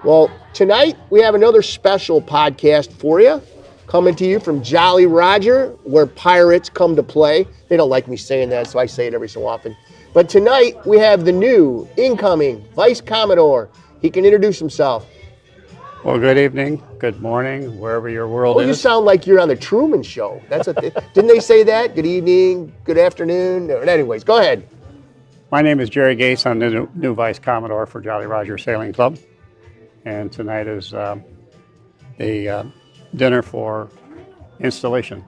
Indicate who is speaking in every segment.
Speaker 1: Well, tonight we have another special podcast for you, coming to you from Jolly Roger, where pirates come to play. They don't like me saying that, so I say it every so often. But tonight we have the new incoming Vice Commodore. He can introduce himself.
Speaker 2: Well, good evening, good morning, wherever your world
Speaker 1: Oh, you
Speaker 2: is.
Speaker 1: sound like you're on the Truman Show. That's a didn't they say that? Good evening, good afternoon. Anyways, go ahead.
Speaker 2: My name is Gerry Gates. I'm the new Vice Commodore for Jolly Roger Sailing Club. And tonight is the dinner for installation.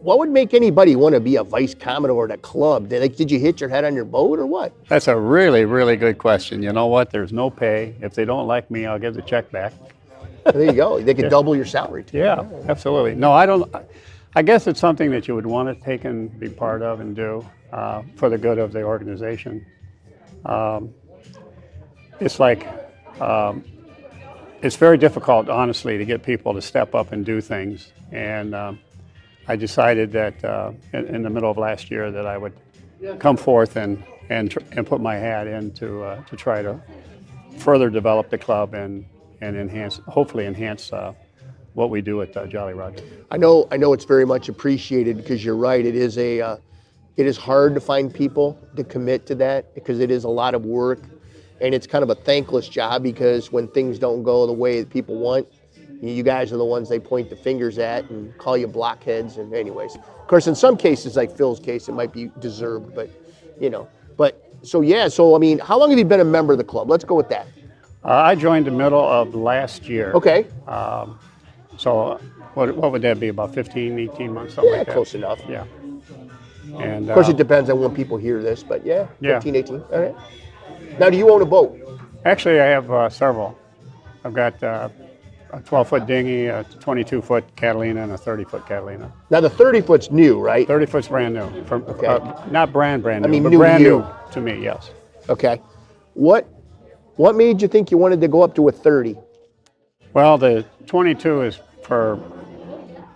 Speaker 1: What would make anybody want to be a Vice Commodore at a club? Did you hit your head on your boat or what?
Speaker 2: That's a really, really good question. You know what? There's no pay. If they don't like me, I'll give the check back.
Speaker 1: There you go. They could double your salary too.
Speaker 2: Yeah, absolutely. No, I don't. I guess it's something that you would want to take and be part of and do for the good of the organization. It's like, it's very difficult, honestly, to get people to step up and do things. And I decided that in the middle of last year that I would come forth and put my hat in to try to further develop the club and hopefully enhance what we do at Jolly Roger.
Speaker 1: I know it's very much appreciated because you're right. It is hard to find people to commit to that because it is a lot of work, and it's kind of a thankless job because when things don't go the way that people want, you guys are the ones they point the fingers at and call you blockheads. And anyways, of course, in some cases, like Phil's case, it might be deserved, but So I mean, how long have you been a member of the club? Let's go with that.
Speaker 2: I joined the middle of last year.
Speaker 1: Okay.
Speaker 2: So what would that be, about 15, 18 months, something like that?
Speaker 1: Close enough.
Speaker 2: Yeah. And
Speaker 1: of course, it depends on when people hear this, but yeah, 15, 18. All right. Now, do you own a boat?
Speaker 2: Actually, I have several. I've got a 12-foot dinghy, a 22-foot Catalina, and a 30-foot Catalina.
Speaker 1: Now, the 30-foot's new, right?
Speaker 2: 30-foot's brand new. Not brand new,
Speaker 1: I mean,
Speaker 2: but
Speaker 1: new
Speaker 2: brand
Speaker 1: to you.
Speaker 2: new to me, yes.
Speaker 1: Okay. What made you think you wanted to go up to a 30?
Speaker 2: Well, the 22 is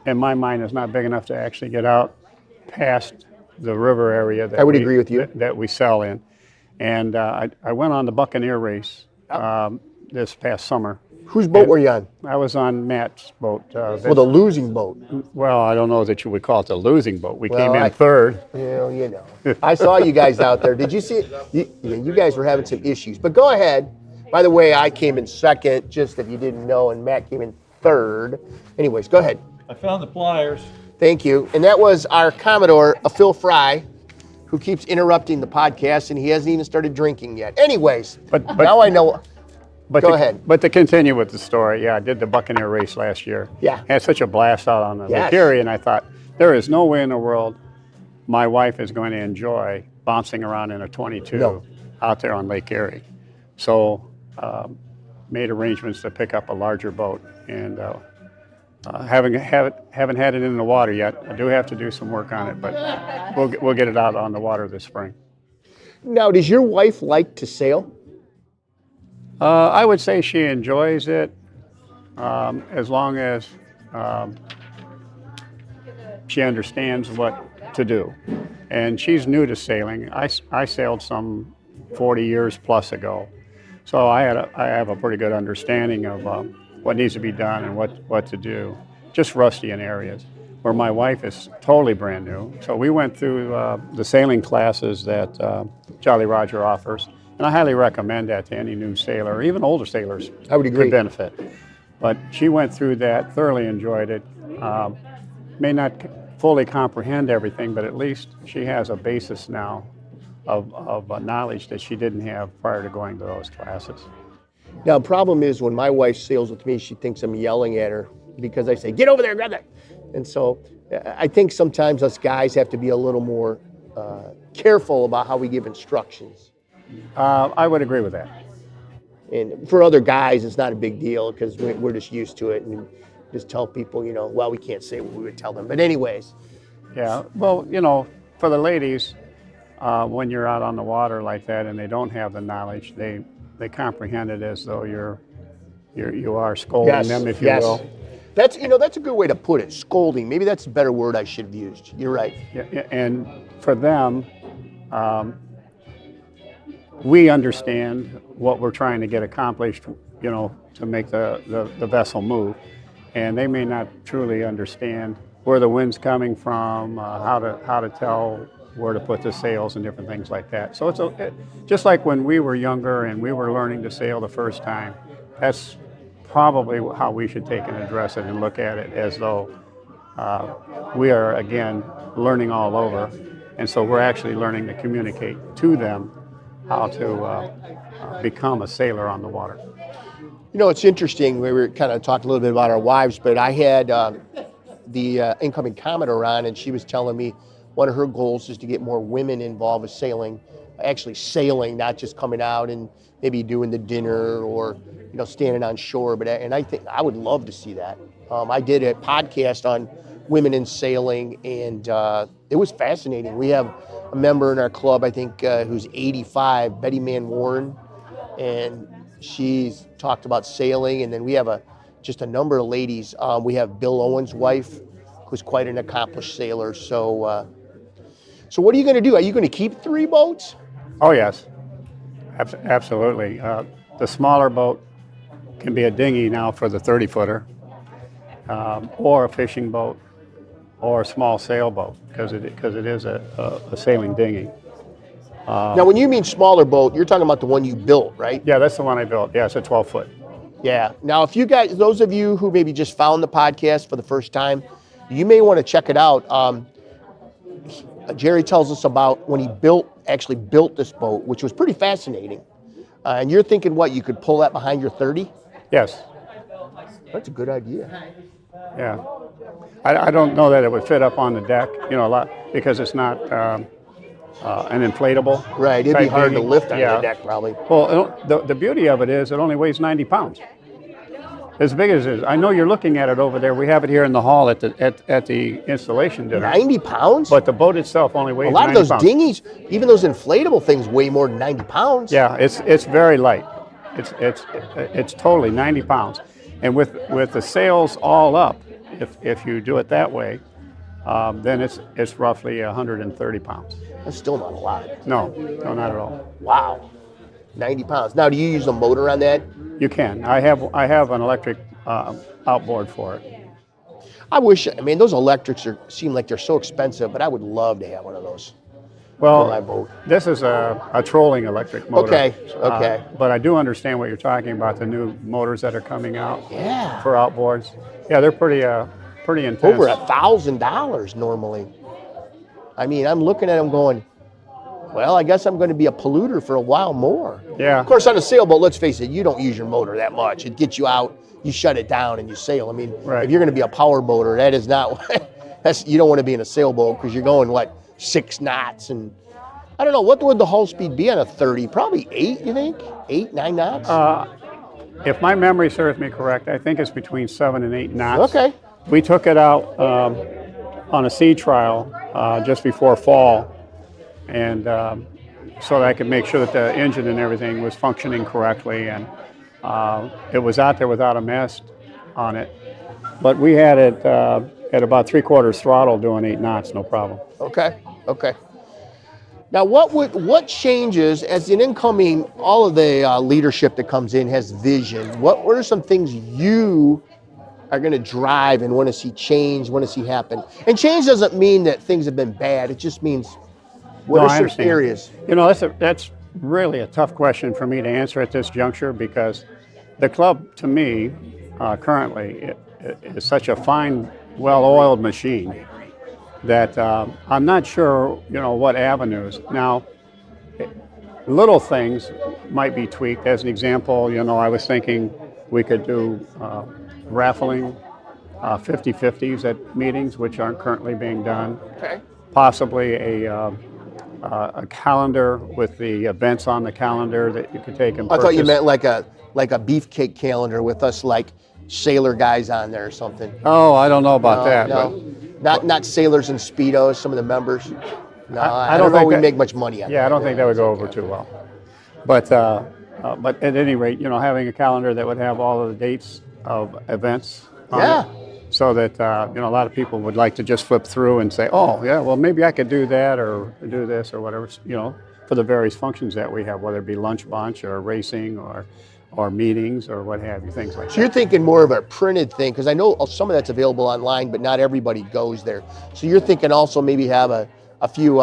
Speaker 2: in my mind, is not big enough to actually get out past the river area that
Speaker 1: I would agree with you.
Speaker 2: That we sell in. And I went on the Buccaneer race this past summer.
Speaker 1: Whose boat were you on?
Speaker 2: I was on Matt's boat.
Speaker 1: Well, the losing boat.
Speaker 2: Well, I don't know that you would call it the losing boat. We
Speaker 1: Well,
Speaker 2: came in third.
Speaker 1: You know. I saw you guys out there. Did you see it? You guys were having some issues. But go ahead. By the way, I came in second, just if you didn't know, and Matt came in third. Anyways, go ahead.
Speaker 3: I found the pliers.
Speaker 1: Thank you. And that was our Commodore, Phil Fry, who keeps interrupting the podcast, and he hasn't even started drinking yet. Anyways,
Speaker 2: But
Speaker 1: now I know. Go ahead.
Speaker 2: But to continue with the story, yeah, I did the Buccaneer race last year.
Speaker 1: Yeah.
Speaker 2: Had such a blast out on the
Speaker 1: Yes.
Speaker 2: Lake Erie, and I thought, there is no way in the world my wife is going to enjoy bouncing around in a 22 out there on Lake Erie. So made arrangements to pick up a larger boat, and haven't had it in the water yet. I do have to do some work on it, but we'll get it out on the water this spring.
Speaker 1: Now, does your wife like to sail?
Speaker 2: I would say she enjoys it as long as she understands what to do. And she's new to sailing. I sailed some 40 years plus ago. So I have a pretty good understanding of what needs to be done and what to do, just rusty in areas. Where my wife is totally brand new. So we went through the sailing classes that Jolly Roger offers. And I highly recommend that to any new sailor, or even older sailors.
Speaker 1: I would agree.
Speaker 2: Could benefit. But she went through that, thoroughly enjoyed it. May not fully comprehend everything, but at least she has a basis now of knowledge that she didn't have prior to going to those classes.
Speaker 1: Now, the problem is when my wife sails with me, she thinks I'm yelling at her because I say, get over there, grab that. And so I think sometimes us guys have to be a little more careful about how we give instructions.
Speaker 2: I would agree with that.
Speaker 1: And for other guys, it's not a big deal because we're just used to it and just tell people, well, we can't say what we would tell them. But anyways.
Speaker 2: Yeah, well, for the ladies, when you're out on the water like that and they don't have the knowledge, they comprehend it as though you are scolding them, if you will.
Speaker 1: That's a good way to put it. Scolding. Maybe that's a better word I should have used. You're right.
Speaker 2: Yeah, and for them, we understand what we're trying to get accomplished, to make the vessel move. And they may not truly understand where the wind's coming from, how to tell where to put the sails and different things like that. So just like when we were younger and we were learning to sail the first time, that's probably how we should take and address it and look at it, as though we are, again, learning all over. And so we're actually learning to communicate to them how to become a sailor on the water.
Speaker 1: It's interesting. We were kind of talking a little bit about our wives, but I had the incoming Commodore on, and she was telling me one of her goals is to get more women involved with sailing, actually sailing, not just coming out and maybe doing the dinner or standing on shore. And I think I would love to see that. I did a podcast on women in sailing, and it was fascinating. We have a member in our club, I think, who's 85, Betty Man Warren, and she's talked about sailing. And then we have just a number of ladies. We have Bill Owen's wife, who's quite an accomplished sailor. So what are you going to do? Are you going to keep 3 boats?
Speaker 2: Oh, yes, absolutely. The smaller boat can be a dinghy now for the 30-footer, or a fishing boat, or a small sailboat, because it is a sailing dinghy.
Speaker 1: Now, when you mean smaller boat, you're talking about the one you built, right?
Speaker 2: Yeah, that's the one I built. Yeah, it's a 12-foot.
Speaker 1: Yeah. Now, if you guys, those of you who maybe just found the podcast for the first time, you may want to check it out. Gerry tells us about when he actually built this boat, which was pretty fascinating. And you're thinking, what, you could pull that behind your 30?
Speaker 2: Yes.
Speaker 1: That's a good idea.
Speaker 2: Yeah. I don't know that it would fit up on the deck, a lot, because it's not an inflatable.
Speaker 1: Right, it'd be hard
Speaker 2: dinghy.
Speaker 1: to lift on the deck probably.
Speaker 2: Well, the beauty of it is it only weighs 90 pounds. As big as it is. I know you're looking at it over there. We have it here in the hall at the installation dinner.
Speaker 1: 90 pounds?
Speaker 2: But the boat itself only weighs 90
Speaker 1: pounds. A lot of those
Speaker 2: pounds.
Speaker 1: dinghies, even those inflatable things, weigh more than 90 pounds.
Speaker 2: Yeah, it's very light. It's totally 90 pounds. And with the sails all up, if you do it that way, then it's roughly 130 pounds.
Speaker 1: That's still not a lot.
Speaker 2: No, not at all.
Speaker 1: Wow, 90 pounds. Now, do you use a motor on that?
Speaker 2: You can. I have an electric outboard for it.
Speaker 1: Those electrics seem like they're so expensive, but I would love to have one of those.
Speaker 2: Well,
Speaker 1: for my boat.
Speaker 2: This is a trolling electric motor.
Speaker 1: Okay.
Speaker 2: But I do understand what you're talking about, the new motors that are coming out for
Speaker 1: Yeah.
Speaker 2: outboards. Yeah, they're pretty intense.
Speaker 1: Over $1,000 normally. I'm looking at them going, well, I guess I'm going to be a polluter for a while more.
Speaker 2: Yeah.
Speaker 1: Of course, on a sailboat, let's face it, you don't use your motor that much. It gets you out, you shut it down, and you sail.
Speaker 2: Right.
Speaker 1: If you're going to be a power boater, that is not, you don't want to be in a sailboat because you're going, 6 knots? And I don't know, what would the hull speed be on a 30? Probably 8, you think? 8, 9 knots?
Speaker 2: If my memory serves me correct, I think it's between 7 and 8 knots.
Speaker 1: Okay.
Speaker 2: We took it out on a sea trial just before fall, and so that I could make sure that the engine and everything was functioning correctly, and it was out there without a mast on it. But we had it at about 3/4 throttle doing 8 knots, no problem.
Speaker 1: Okay. Now, what changes as an incoming? All of the leadership that comes in has vision. What are some things you are going to drive and want to see change, want to see happen? And change doesn't mean that things have been bad. It just means what are some areas?
Speaker 2: That's really a tough question for me to answer at this juncture, because the club, to me, currently, is such a fine, well-oiled machine that I'm not sure, what avenues. Now, little things might be tweaked. As an example, I was thinking we could do raffling 50/50s at meetings, which aren't currently being done.
Speaker 1: Okay.
Speaker 2: Possibly a calendar with the events on the calendar that you could take and
Speaker 1: I
Speaker 2: purchase.
Speaker 1: thought you meant like a beefcake calendar with us sailor guys on there or something.
Speaker 2: Oh, I don't know about that.
Speaker 1: No. Not sailors in Speedos, some of the members. No, I
Speaker 2: don't
Speaker 1: don't know
Speaker 2: think
Speaker 1: we
Speaker 2: that-
Speaker 1: make much money on
Speaker 2: Yeah,
Speaker 1: that.
Speaker 2: I don't think that would go over too well. But at any rate, having a calendar that would have all of the dates of events on
Speaker 1: Yeah.
Speaker 2: it, so that a lot of people would like to just flip through and say, oh yeah, well maybe I could do that or do this or whatever. for the various functions that we have, whether it be lunch bunch or racing or meetings or what have you, things like
Speaker 1: So
Speaker 2: that.
Speaker 1: you're thinking more of a printed thing, because I know some of that's available online, but not everybody goes there. So you're thinking also maybe have a few,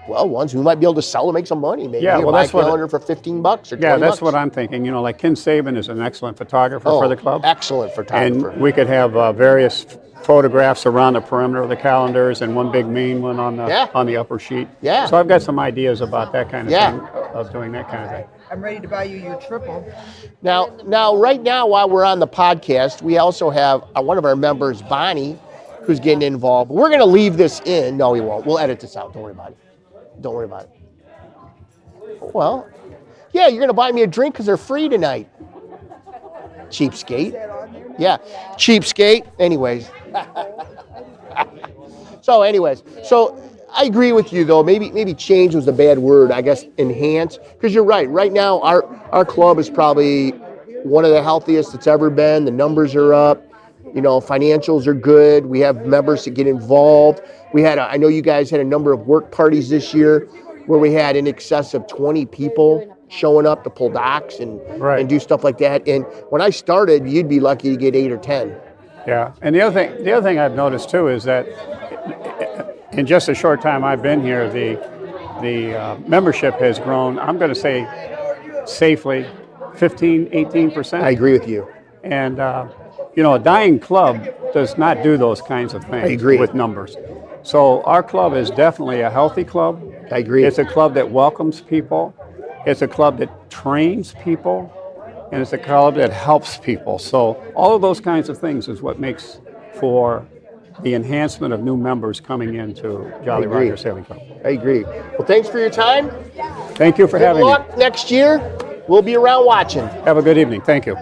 Speaker 1: ones who might be able to sell and make some money. Maybe
Speaker 2: Yeah, well,
Speaker 1: buy a
Speaker 2: that's what
Speaker 1: calendar for $15 or $20.
Speaker 2: Yeah, that's what I'm thinking. You know, like Ken Saban is an excellent photographer for the club.
Speaker 1: Excellent photographer.
Speaker 2: And we could have various photographs around the perimeter of the calendars and one big main one on the upper sheet.
Speaker 1: Yeah.
Speaker 2: So I've got some ideas about that kind of
Speaker 1: Yeah.
Speaker 2: thing, of doing that kind of thing.
Speaker 3: I'm ready to buy you your triple.
Speaker 1: Now, right now, while we're on the podcast, we also have one of our members, Bonnie, who's getting involved. We're going to leave this in. No, we won't. We'll edit this out. Don't worry about it. Don't worry about it. Well, yeah, you're going to buy me a drink because they're free tonight. Cheapskate. Yeah, cheapskate. Anyways. So I agree with you though. Maybe change was a bad word. I guess enhance, because you're right. Right now, our club is probably one of the healthiest it's ever been. The numbers are up. You know, financials are good. We have members that get involved. I know you guys had a number of work parties this year where we had in excess of 20 people showing up to pull docks and do stuff like that. And when I started, you'd be lucky to get 8 or 10.
Speaker 2: Yeah, and the other thing I've noticed too is that in just a short time I've been here, the membership has grown. I'm going to say safely 15-18%.
Speaker 1: I agree with you.
Speaker 2: And you know, a dying club does not do those kinds of things.
Speaker 1: I agree.
Speaker 2: With numbers. So our club is definitely a healthy club.
Speaker 1: I agree.
Speaker 2: It's a club that welcomes people. It's a club that trains people. And it's a club that helps people. So all of those kinds of things is what makes for the enhancement of new members coming into Jolly Roger Sailing Club.
Speaker 1: I agree. Well, thanks for your time.
Speaker 2: Thank you for having me.
Speaker 1: Good luck next year. We'll be around watching.
Speaker 2: Have a good evening. Thank you.